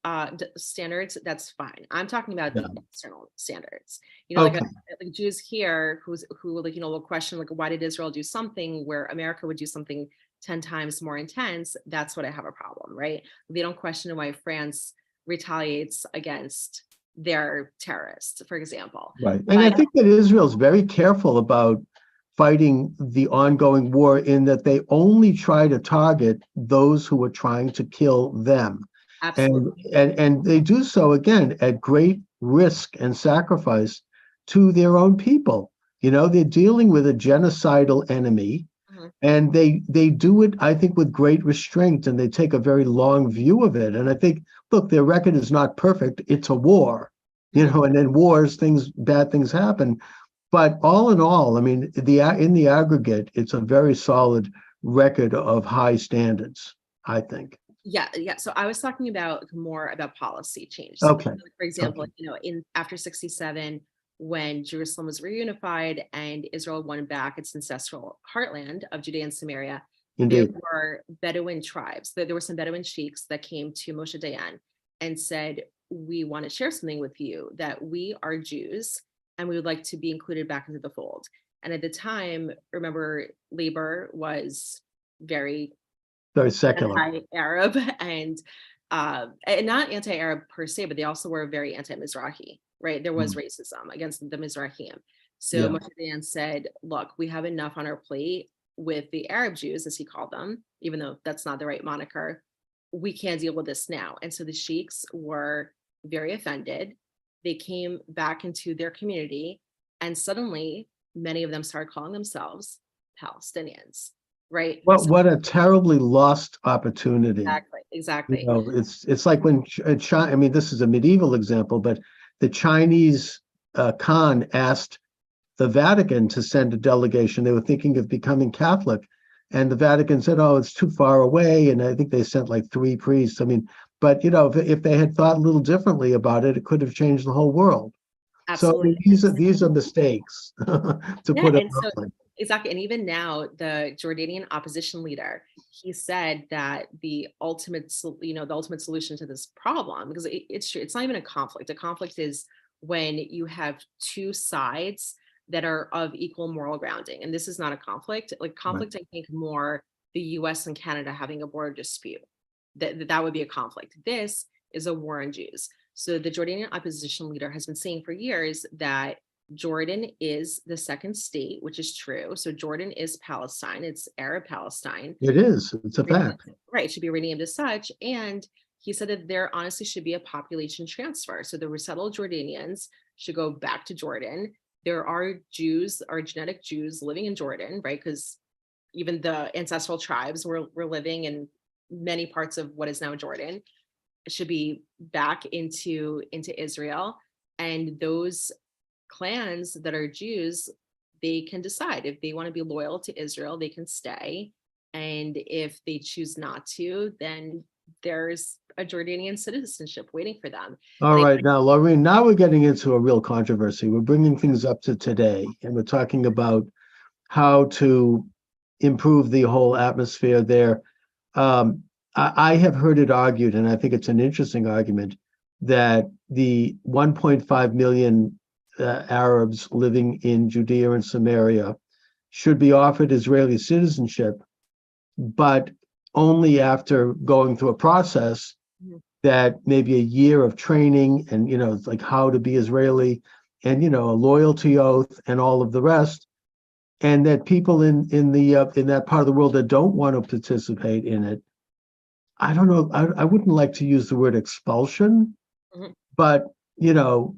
standards, that's fine. I'm talking about
Yeah.
the external standards. You know,
Okay.
like Jews here who like, you know, will question like, why did Israel do something where America would do something 10 times more intense? That's what I have a problem, right? They don't question why France retaliates against their terrorists, for example.
Right. And I think that Israel's very careful about fighting the ongoing war in that they only try to target those who are trying to kill them.
Absolutely.
And they do so again at great risk and sacrifice to their own people. You know, they're dealing with a genocidal enemy,
Mhm.
and they do it, I think, with great restraint, and they take a very long view of it. And I think, look, their record is not perfect. It's a war, you know, and in wars, bad things happen. But all in all, I mean, in the aggregate, it's a very solid record of high standards, I think.
Yeah. So I was talking about more about policy change. So,
Okay.
for example,
Okay.
you know, in after 67, when Jerusalem was reunified and Israel won back its ancestral heartland of Judea and Samaria, there
Indeed.
were Bedouin tribes. There were some Bedouin sheiks that came to Moshe Dayan and said, "We want to share something with you that we are Jews and we would like to be included back into the fold." And at the time, remember, labor was very
Very secular.
anti-Arab and not anti-Arab per se, but they also were very anti-Mizrahi, right? There was racism against the Mizrahim. So
Yeah.
Moshe Dayan said, look, we have enough on our plate with the Arab Jews, as he called them, even though that's not the right moniker. We can't deal with this now. And so the sheiks were very offended. They came back into their community, and suddenly many of them started calling themselves Palestinians, right?
What a terribly lost opportunity.
Exactly,
You
exactly.
know, it's like when China, I mean, this is a medieval example, but the Chinese Khan asked the Vatican to send a delegation. They were thinking of becoming Catholic, and the Vatican said, "Oh, it's too far away." And I think they sent like 3 priests. I mean, but you know, if they had thought a little differently about it, it could have changed the whole world. So I mean,
Absolutely.
these are mistakes, to
Yeah,
put it
and so
bluntly.
exactly, and even now, the Jordanian opposition leader, he said that the ultimate solution to this problem, because it's true, it's not even a conflict. A conflict is when you have two sides that are of equal moral grounding, and this is not a conflict. Like
Right.
conflict, I think more the U.S. and Canada having a border dispute. That would be a conflict. This is a war on Jews. So the Jordanian opposition leader has been saying for years that Jordan is the second state, which is true. So Jordan is Palestine. It's Arab Palestine.
It is. It's a fact.
Right. It should be renamed as such. And he said that there honestly should be a population transfer. So the resettled Jordanians should go back to Jordan. There are Jews, are genetic Jews living in Jordan, right? Because even the ancestral tribes were living in many parts of what is now Jordan. It should be back into Israel. And those clans that are Jews, they can decide if they want to be loyal to Israel, they can stay. And if they choose not to, then there's a Jordanian citizenship waiting for them.
All
And
right, now, Laureen, now we're getting into a real controversy. We're bringing things up to today, and we're talking about how to improve the whole atmosphere there. I have heard it argued, and I think it's an interesting argument, that the 1.5 million Arabs living in Judea and Samaria should be offered Israeli citizenship, but only after going through a process that maybe a year of training and, you know, it's like how to be Israeli and, you know, a loyalty oath and all of the rest. And that people in that part of the world that don't want to participate in it, I don't know, I wouldn't like to use the word expulsion,
Mhm.
but, you know,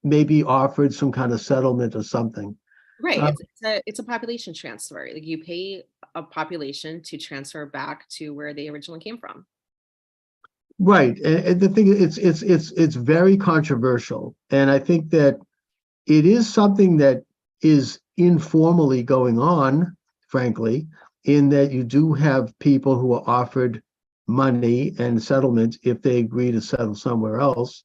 maybe offered some kind of settlement or something.
Right,
Uh,
it's a population transfer. Like you pay a population to transfer back to where they originally came from.
right. And the thing is, it's very controversial. And I think that it is something that is informally going on, frankly, in that you do have people who are offered money and settlement if they agree to settle somewhere else.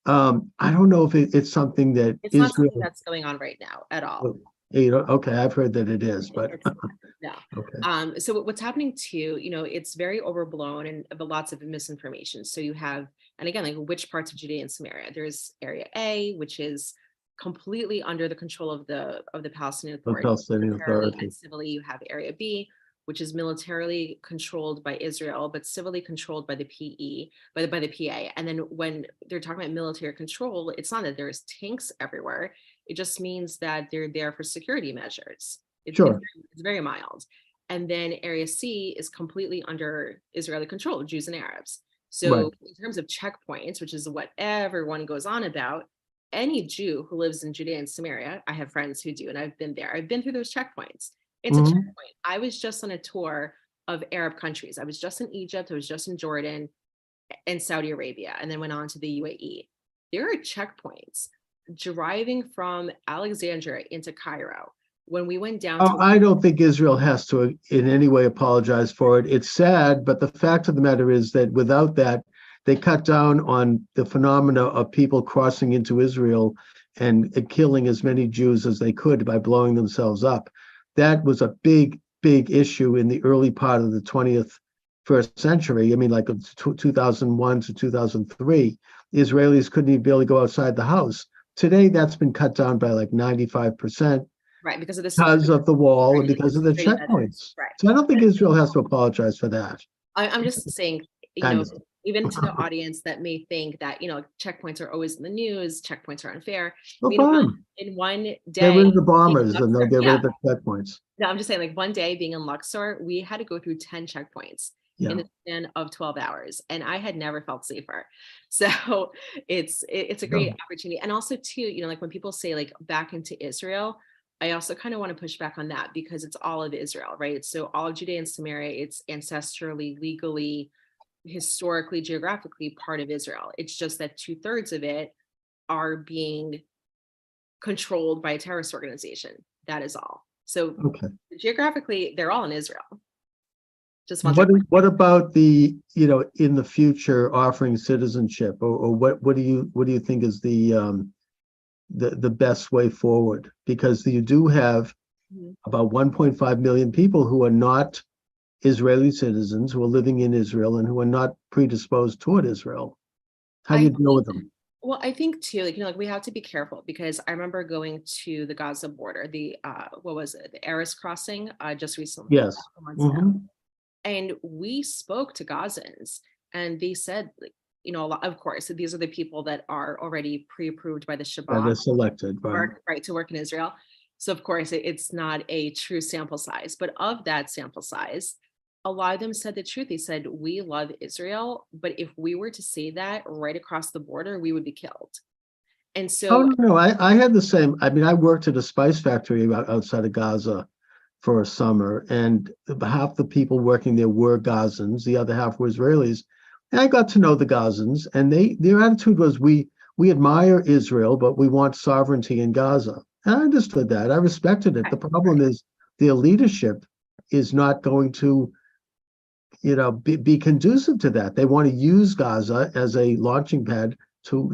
I don't know if it's something that
It's not something
Israel,
that's going on right now at all.
You know, okay, I've heard that it is, but
It's not, no.
okay.
So what's happening too, it's very overblown and of lots of misinformation. So you have, and again, like which parts of Judea and Samaria? There's Area A, which is completely under the control of the Palestinian
The
Authority.
Palestinian
Militarily
Authority.
and civilly, you have Area B, which is militarily controlled by Israel, but civilly controlled by the PE, by the PA. And then when they're talking about military control, it's not that there's tanks everywhere. It just means that they're there for security measures.
Sure.
It's very mild. And then Area C is completely under Israeli control, Jews and Arabs.
Right.
So in terms of checkpoints, which is what everyone goes on about, any Jew who lives in Judea and Samaria, I have friends who do, and I've been there. I've been through those checkpoints. It's a
Mhm.
checkpoint. I was just on a tour of Arab countries. I was just in Egypt, I was just in Jordan and Saudi Arabia, and then went on to the UAE. There are checkpoints. Driving from Alexandria into Cairo, when we went down
Oh,
to,
I don't think Israel has to in any way apologize for it. It's sad, but the fact of the matter is that without that, they cut down on the phenomena of people crossing into Israel and killing as many Jews as they could by blowing themselves up. That was a big, big issue in the early part of the 20th first century. I mean, like 2001 to 2003, the Israelis couldn't even barely go outside the house. Today, that's been cut down by like 95%.
right, because of the
Because
security,
of the wall and
right,
because of the
security measures,
checkpoints.
right.
So I don't think Israel has to apologize for that.
I'm just saying,
Kind of.
even to the audience that may think that, checkpoints are always in the news, checkpoints are unfair.
Well,
Meanwhile,
fine.
in one
Get rid
day,
of the
being in
bombers and they'll
Luxor,
get rid
yeah,
of the checkpoints.
no, I'm just saying, like one day being in Luxor, we had to go through 10 checkpoints in
Yeah.
the span of 12 hours, and I had never felt safer. So it's a great
No.
opportunity. And also too, like when people say like back into Israel, I also kind of want to push back on that because it's all of Israel, right? So all of Judea and Samaria, it's ancestrally, legally, historically, geographically part of Israel. It's just that 2/3 of it are being controlled by a terrorist organization. That is all. So
Okay.
geographically, they're all in Israel. Just want to.
What about the, in the future offering citizenship or what do you think is the best way forward? Because you do have
Mhm.
about 1.5 million people who are not Israeli citizens who are living in Israel and who are not predisposed toward Israel. How do
I
you deal with them?
Well, I think too, like, like we have to be careful because I remember going to the Gaza border, the what was it, the Erez crossing, just recently, a
Yes.
couple months ago,
Hmm.
and we spoke to Gazans, and they said, like, a lot, of course, these are the people that are already pre-approved by the
Yeah,
Shabbat
they're selected, right?
right to work in Israel. So of course, it's not a true sample size, but of that sample size, a lot of them said the truth. They said, we love Israel, but if we were to say that right across the border, we would be killed. And
Oh,
so,
no, I had the same. I mean, I worked at a spice factory outside of Gaza for a summer, and half the people working there were Gazans, the other half were Israelis. And I got to know the Gazans, and their attitude was we admire Israel, but we want sovereignty in Gaza. And I understood that. I respected it.
right,
The problem is their leadership is not going to, be conducive to that. They want to use Gaza as a launching pad to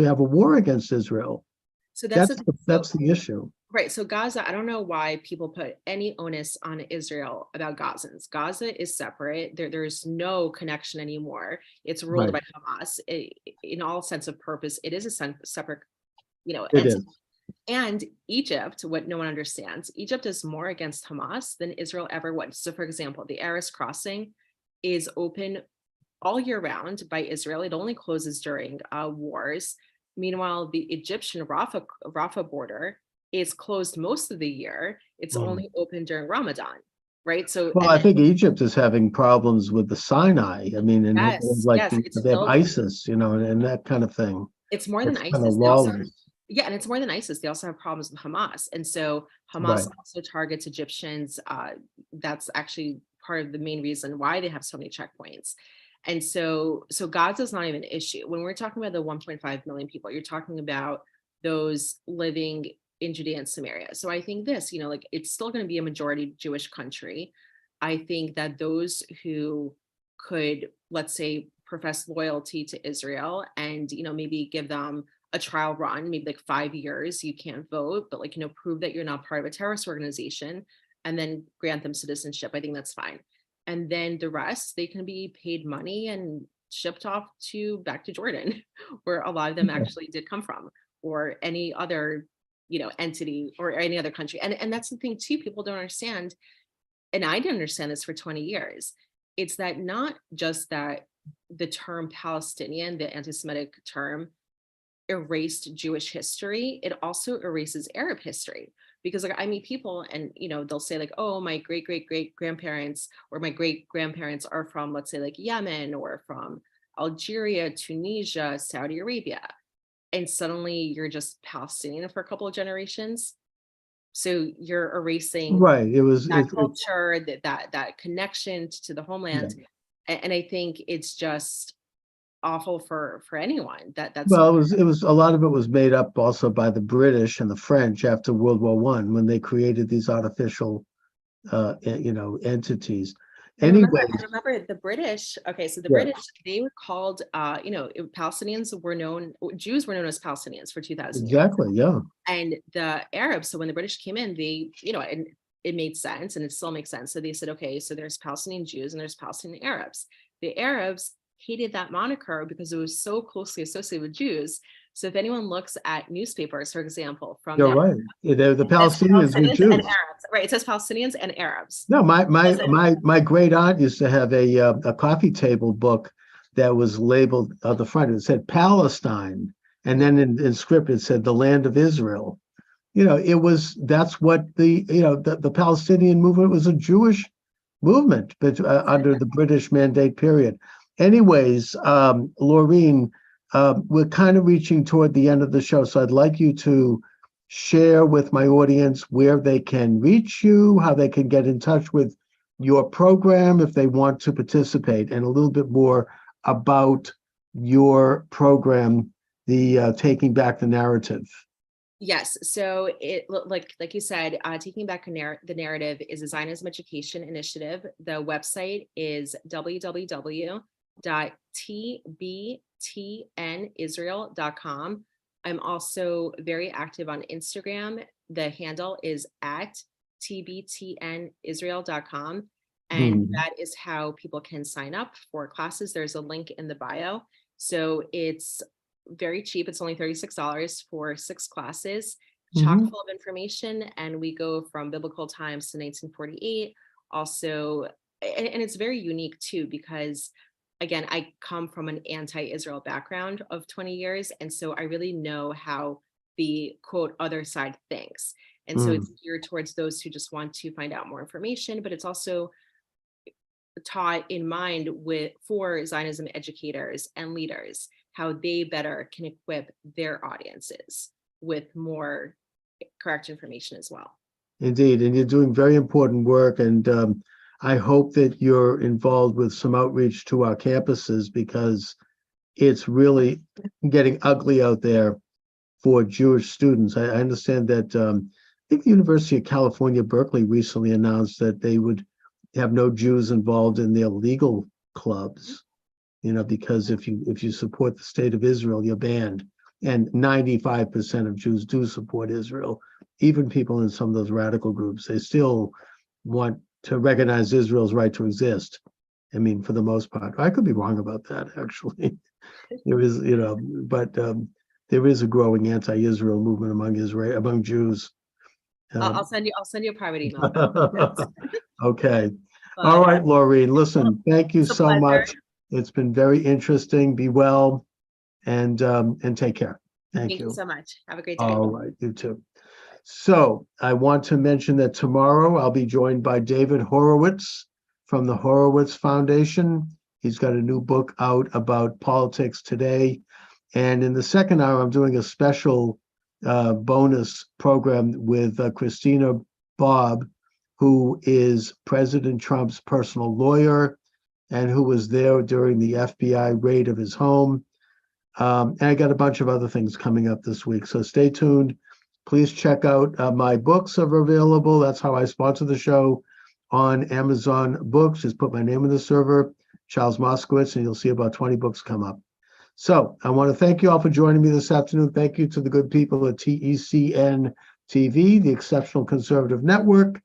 have a war against Israel.
so that's the
That's
thing.
that's the issue.
Right. So Gaza, I don't know why people put any onus on Israel about Gazans. Gaza is separate. There's no connection anymore. It's ruled
Right.
by Hamas. In all sense of purpose, it is a separate,
It
entity.
is.
And Egypt, what no one understands, Egypt is more against Hamas than Israel ever was. So, for example, the Erez crossing is open all year round by Israel. It only closes during wars. Meanwhile, the Egyptian Rafah border is closed most of the year. It's
Mm.
only open during Ramadan, right? So,
Well,
and
I
then
think Egypt is having problems with the Sinai. I mean, and
yes,
like
yes, it's
they have
filled.
ISIS, and that kind of thing.
It's more than
It's kind of
ISIS. They also,
lawless.
yeah, and it's more than ISIS. They also have problems with Hamas, and so Hamas
Right.
also targets Egyptians. That's actually part of the main reason why they have so many checkpoints. And so Gaza is not even an issue. When we're talking about the 1.5 million people, you're talking about those living in Judea and Samaria. So I think this, like it's still going to be a majority Jewish country. I think that those who could, let's say, profess loyalty to Israel and maybe give them a trial run, maybe like 5 years, you can't vote, but like, prove that you're not part of a terrorist organization and then grant them citizenship. I think that's fine. And then the rest, they can be paid money and shipped off to back to Jordan, where a lot of them actually did come from, or any other, entity or any other country. And that's the thing too, people don't understand. And I didn't understand this for 20 years. It's that not just that the term Palestinian, the anti-Semitic term, erased Jewish history, it also erases Arab history. Because like I meet people and they'll say like, oh, my great great great grandparents or my great grandparents are from, let's say, like Yemen or from Algeria, Tunisia, Saudi Arabia. And suddenly you're just Palestinian for a couple of generations. So you're erasing
Right.
that culture, that connection to the homeland.
Yeah.
And I think it's just awful for anyone that's
Well, it was a lot of it was made up also by the British and the French after World War One when they created these artificial entities. Anyway,
remember the British. Okay, so the
Yeah.
British, they were called Palestinians were known, Jews were known as Palestinians for 2000 years.
Exactly, yeah.
And the Arabs, so when the British came in, they, and it made sense and it still makes sense. So they said, okay, so there's Palestinian Jews and there's Palestinian Arabs. The Arabs hated that moniker because it was so closely associated with Jews. So if anyone looks at newspapers, for example, from
You're right. They're the Palestinians were Jews.
and Arabs, right? It says Palestinians and Arabs.
No, my great aunt used to have a coffee table book that was labeled on the front. It said Palestine, and then in script it said the land of Israel. That's what the Palestinian movement was, a Jewish movement, but under the British Mandate period. Anyways, Laureen, we're kind of reaching toward the end of the show, so I'd like you to share with my audience where they can reach you, how they can get in touch with your program if they want to participate, and a little bit more about your program, the Taking Back the Narrative.
Yes. So it like you said, Taking Back the Narrative is a Zionism education initiative. The website is www.tbtnisrael.com. I'm also very active on Instagram. The handle is at tbtnisrael.com. And that is how people can sign up for classes. There's a link in the bio. So it's very cheap. It's only $36 for 6 classes, chock full of information. And we go from biblical times to 1948. Also, and it's very unique too, because again, I come from an anti-Israel background of 20 years. And so I really know how the quote other side thinks. And so it's geared towards those who just want to find out more information, but it's also taught in mind for Zionism educators and leaders, how they better can equip their audiences with more correct information as well.
Indeed, and you're doing very important work, and I hope that you're involved with some outreach to our campuses, because it's really getting ugly out there for Jewish students. I understand that I think the University of California, Berkeley recently announced that they would have no Jews involved in their legal clubs, because if you support the state of Israel, you're banned. And 95% of Jews do support Israel. Even people in some of those radical groups, they still want to recognize Israel's right to exist. I mean, for the most part. I could be wrong about that, actually. There is, but there is a growing anti-Israel movement among Jews.
I'll send you a private email.
Okay. All right, Laureen, listen, thank you so much. It's been very interesting. Be well, and take care. Thank you
so much. Have a great day.
All right, you too. So I want to mention that tomorrow I'll be joined by David Horowitz from the Horowitz Foundation. He's got a new book out about politics today. And in the second hour, I'm doing a special bonus program with Christina Bobb, who is President Trump's personal lawyer and who was there during the FBI raid of his home. And I got a bunch of other things coming up this week. So stay tuned. Please check out my books are available. That's how I sponsor the show on Amazon Books. Just put my name in the server, Charles Moskowitz, and you'll see about 20 books come up. So I want to thank you all for joining me this afternoon. Thank you to the good people at TECN TV, the Exceptional Conservative Network,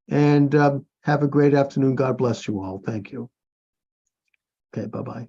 and have a great afternoon. God bless you all. Thank you. Okay, bye-bye.